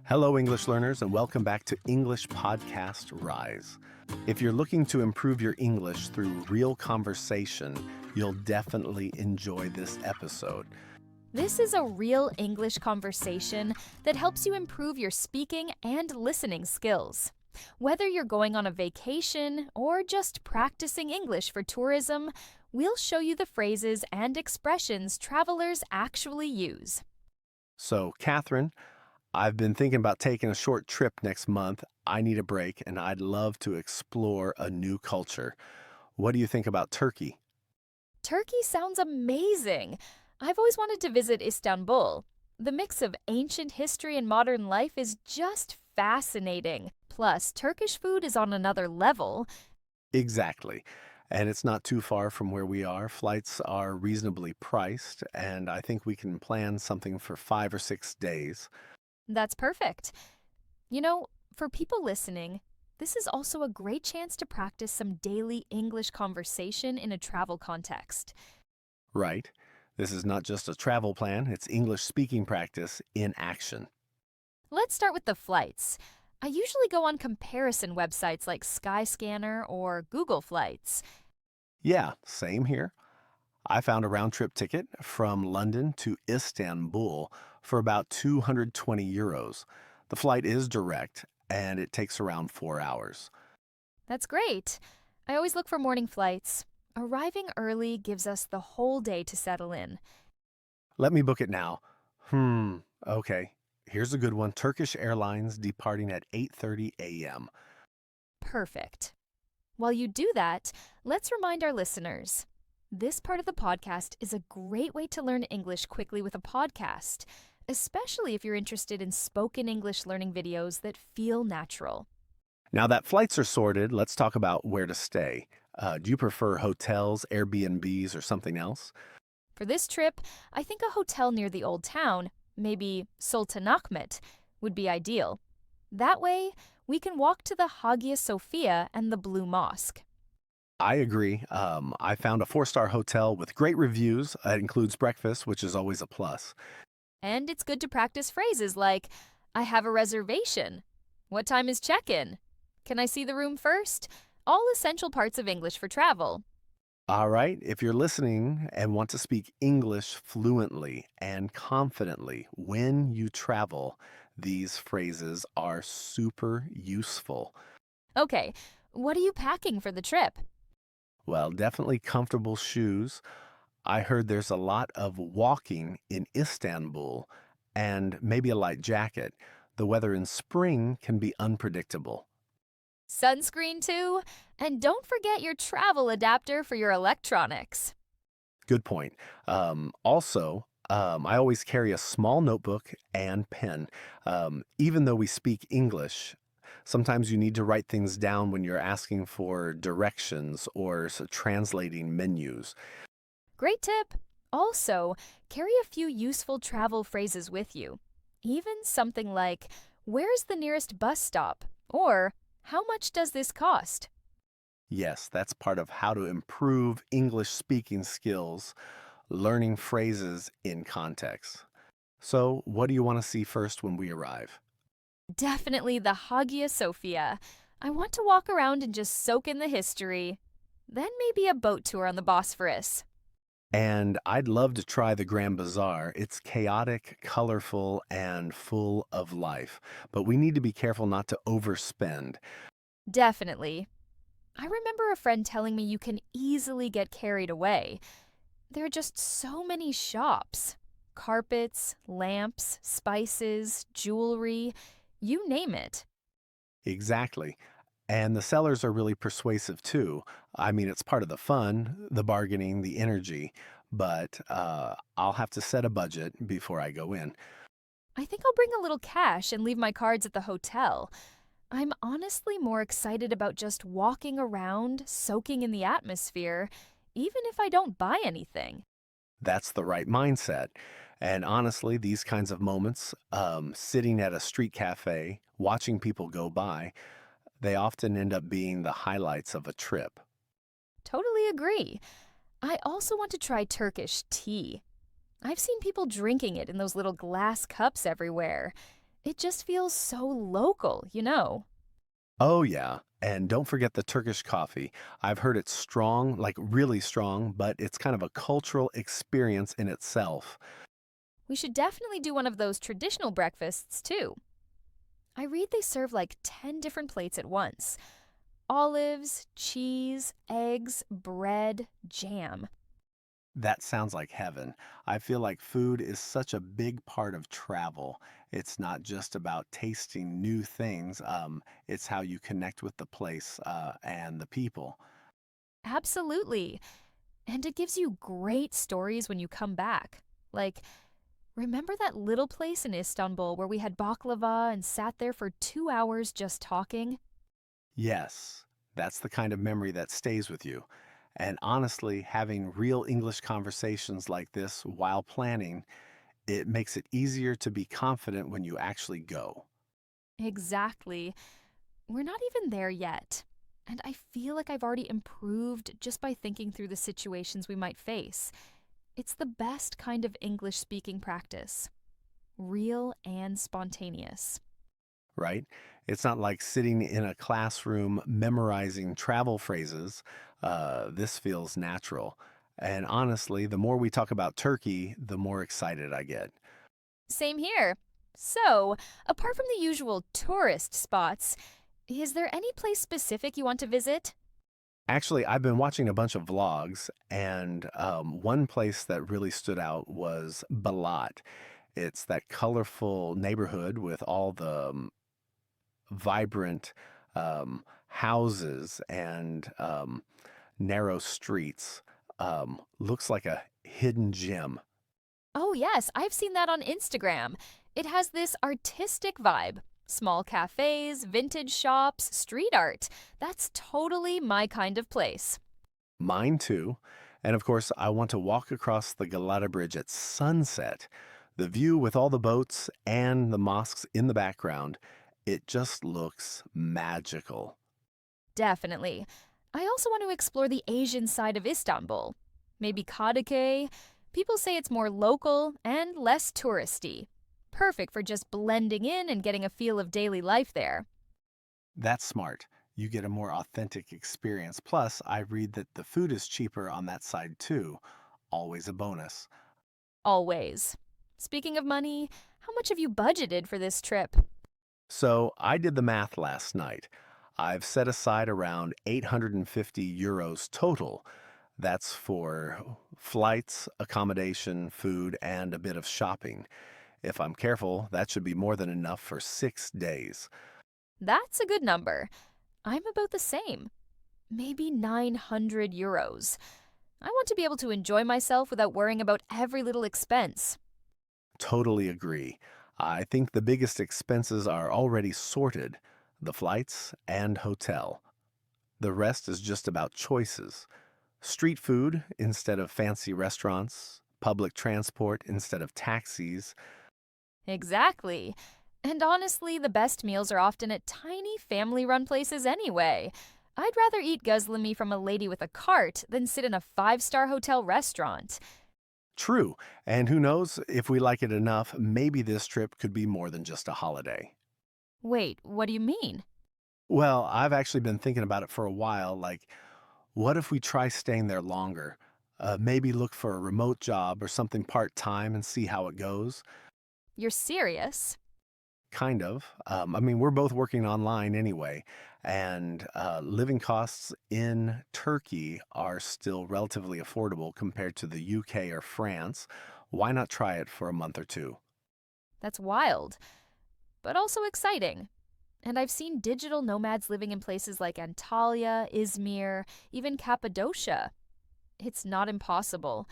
Hello, English learners, and welcome back to English Podcast Rise. If you're looking to improve your English through real conversation, you'll definitely enjoy this episode. This is a real English conversation that helps you improve your speaking and listening skills. Whether you're going on a vacation or just practicing English for tourism, we'll show you the phrases and expressions travelers actually use. So, Catherine, I've been thinking about taking a short trip next month. I need a break, and I'd love to explore a new culture. What do you think about Turkey? Turkey sounds amazing! I've always wanted to visit Istanbul. The mix of ancient history and modern life is just fascinating. Plus, Turkish food is on another level. Exactly. And it's not too far from where we are. Flights are reasonably priced, and I think we can plan something for 5 or 6 days. That's perfect. For people listening, this is also a great chance to practice some daily English conversation in a travel context. Right. This is not just a travel plan, it's English speaking practice in action. Let's start with the flights. I usually go on comparison websites like Skyscanner or Google Flights. Yeah, same here. I found a round trip ticket from London to Istanbul for about 220 euros. The flight is direct and it takes around 4 hours. That's great. I always look for morning flights. Arriving early gives us the whole day to settle in. Let me book it now. Okay. Here's a good one. Turkish Airlines departing at 8:30 a.m. Perfect. While you do that, let's remind our listeners. This part of the podcast is a great way to learn English quickly with a podcast, especially if you're interested in spoken English learning videos that feel natural. Now that flights are sorted, let's talk about where to stay. Do you prefer hotels, Airbnbs, or something else? For this trip, I think a hotel near the old town, maybe Sultanahmet, would be ideal. That way, we can walk to the Hagia Sophia and the Blue Mosque. I agree. I found a 4-star hotel with great reviews. It includes breakfast, which is always a plus. And it's good to practice phrases like, I have a reservation. What time is check-in? Can I see the room first? All essential parts of English for travel. All right, if you're listening and want to speak English fluently and confidently when you travel, these phrases are super useful. Okay, what are you packing for the trip? Well, definitely comfortable shoes. I heard there's a lot of walking in Istanbul and maybe a light jacket. The weather in spring can be unpredictable. Sunscreen too? And don't forget your travel adapter for your electronics. Good point. I always carry a small notebook and pen. Even though we speak English, sometimes you need to write things down when you're asking for directions or translating menus. Great tip! Also, carry a few useful travel phrases with you. Even something like, where's the nearest bus stop? Or, how much does this cost? Yes, that's part of how to improve English speaking skills, learning phrases in context. So, what do you want to see first when we arrive? Definitely the Hagia Sophia. I want to walk around and just soak in the history. Then maybe a boat tour on the Bosphorus. And I'd love to try the Grand Bazaar. It's chaotic, colorful, and full of life. But we need to be careful not to overspend. Definitely. I remember a friend telling me you can easily get carried away. There are just so many shops. Carpets, lamps, spices, jewelry, you name it. Exactly. And the sellers are really persuasive too. I mean, it's part of the fun, the bargaining, the energy. But I'll have to set a budget before I go in. I think I'll bring a little cash and leave my cards at the hotel. I'm honestly more excited about just walking around, soaking in the atmosphere, even if I don't buy anything. That's the right mindset. And honestly, these kinds of moments, sitting at a street cafe, watching people go by, they often end up being the highlights of a trip. Totally agree. I also want to try Turkish tea. I've seen people drinking it in those little glass cups everywhere. It just feels so local. Oh, yeah. And don't forget the Turkish coffee. I've heard it's strong, like really strong, but it's kind of a cultural experience in itself. We should definitely do one of those traditional breakfasts too. I read they serve like 10 different plates at once: olives, cheese, eggs, bread, jam. That sounds like heaven. I feel like food is such a big part of travel. It's not just about tasting new things, it's how you connect with the place and the people. Absolutely. And it gives you great stories when you come back. Like, remember that little place in Istanbul where we had baklava and sat there for 2 hours just talking? Yes, that's the kind of memory that stays with you. And honestly, having real English conversations like this while planning, it makes it easier to be confident when you actually go. Exactly. We're not even there yet. And I feel like I've already improved just by thinking through the situations we might face. It's the best kind of English speaking practice, real and spontaneous. Right? It's not like sitting in a classroom memorizing travel phrases. This feels natural. And honestly, the more we talk about Turkey, the more excited I get. Same here. So, apart from the usual tourist spots, is there any place specific you want to visit? Actually, I've been watching a bunch of vlogs, and one place that really stood out was Balat. It's that colorful neighborhood with all the vibrant houses and narrow streets. Looks like a hidden gem. Oh, yes, I've seen that on Instagram. It has this artistic vibe: small cafes, vintage shops, street art. That's totally my kind of place. Mine too. And of course, I want to walk across the Galata Bridge at sunset. The view with all the boats and the mosques in the background, it just looks magical. Definitely. I also want to explore the Asian side of Istanbul. Maybe Kadıköy. People say it's more local and less touristy. Perfect for just blending in and getting a feel of daily life there. That's smart. You get a more authentic experience. Plus, I read that the food is cheaper on that side too. Always a bonus. Always. Speaking of money, how much have you budgeted for this trip? So I did the math last night. I've set aside around 850 euros total. That's for flights, accommodation, food, and a bit of shopping. If I'm careful, that should be more than enough for 6 days. That's a good number. I'm about the same. Maybe 900 euros. I want to be able to enjoy myself without worrying about every little expense. Totally agree. I think the biggest expenses are already sorted: the flights and hotel. The rest is just about choices. Street food instead of fancy restaurants, public transport instead of taxis. Exactly. And honestly, the best meals are often at tiny family run places anyway. I'd rather eat guzlami from a lady with a cart than sit in a five-star hotel restaurant. True, and who knows, if we like it enough, maybe this trip could be more than just a holiday. Wait, what do you mean? Well, I've actually been thinking about it for a while. Like, what if we try staying there longer? Maybe look for a remote job or something part time and see how it goes. You're serious? Kind of. I mean, we're both working online anyway, and living costs in Turkey are still relatively affordable compared to the UK or France. Why not try it for a month or two? That's wild, but also exciting. And I've seen digital nomads living in places like Antalya, Izmir, even Cappadocia. It's not impossible.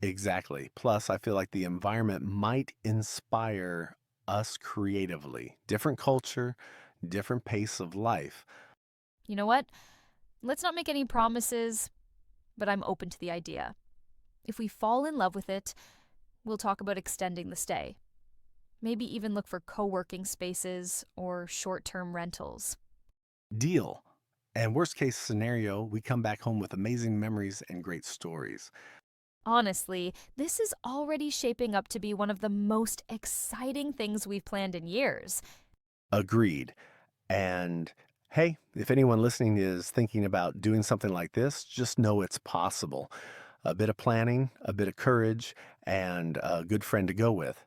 Exactly. Plus, I feel like the environment might inspire us creatively. Different culture, different pace of life. You know what? Let's not make any promises, but I'm open to the idea. If we fall in love with it, we'll talk about extending the stay. Maybe even look for co working spaces or short term rentals. Deal. And worst case scenario, we come back home with amazing memories and great stories. Honestly, this is already shaping up to be one of the most exciting things we've planned in years. Agreed. And hey, if anyone listening is thinking about doing something like this, just know it's possible. A bit of planning, a bit of courage, and a good friend to go with.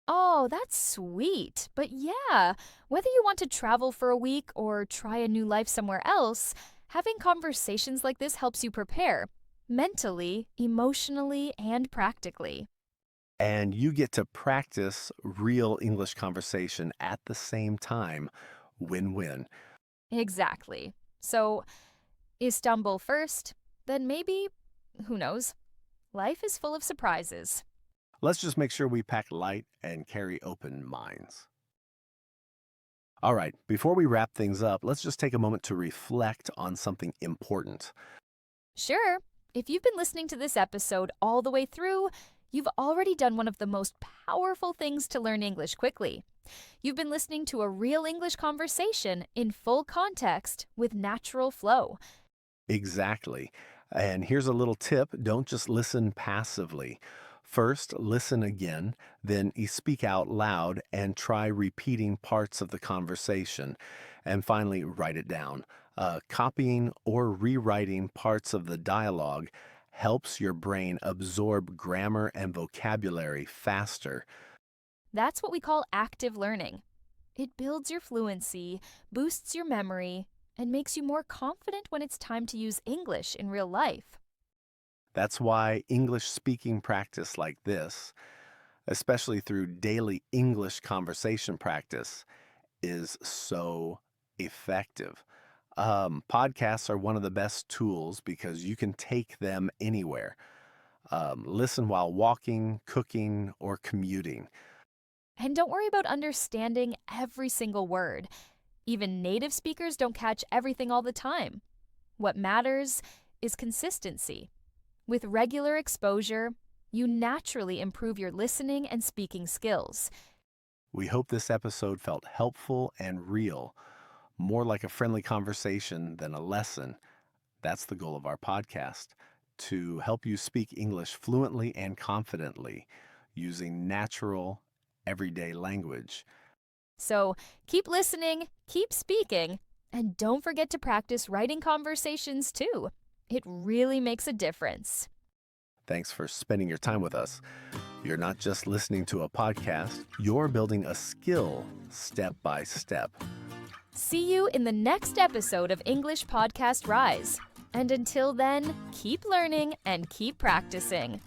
Oh, that's sweet. But yeah, whether you want to travel for a week or try a new life somewhere else, having conversations like this helps you prepare mentally, emotionally, and practically. And you get to practice real English conversation at the same time. Win win. Exactly. So, Istanbul first, then maybe, who knows? Life is full of surprises. Let's just make sure we pack light and carry open minds. All right, before we wrap things up, let's just take a moment to reflect on something important. Sure, if you've been listening to this episode all the way through, you've already done one of the most powerful things to learn English quickly. You've been listening to a real English conversation in full context with natural flow. Exactly. And here's a little tip, don't just listen passively. First, listen again, then you speak out loud and try repeating parts of the conversation. And finally, write it down. Copying or rewriting parts of the dialogue helps your brain absorb grammar and vocabulary faster. That's what we call active learning. It builds your fluency, boosts your memory, and makes you more confident when it's time to use English in real life. That's why English speaking practice like this, especially through daily English conversation practice, is so effective. Podcasts are one of the best tools because you can take them anywhere. Listen while walking, cooking, or commuting. And don't worry about understanding every single word. Even native speakers don't catch everything all the time. What matters is consistency. With regular exposure, you naturally improve your listening and speaking skills. We hope this episode felt helpful and real, more like a friendly conversation than a lesson. That's the goal of our podcast, to help you speak English fluently and confidently using natural, everyday language. So keep listening, keep speaking, and don't forget to practice writing conversations too. It really makes a difference. Thanks for spending your time with us. You're not just listening to a podcast, you're building a skill step by step. See you in the next episode of English Podcast Rise. And until then, keep learning and keep practicing.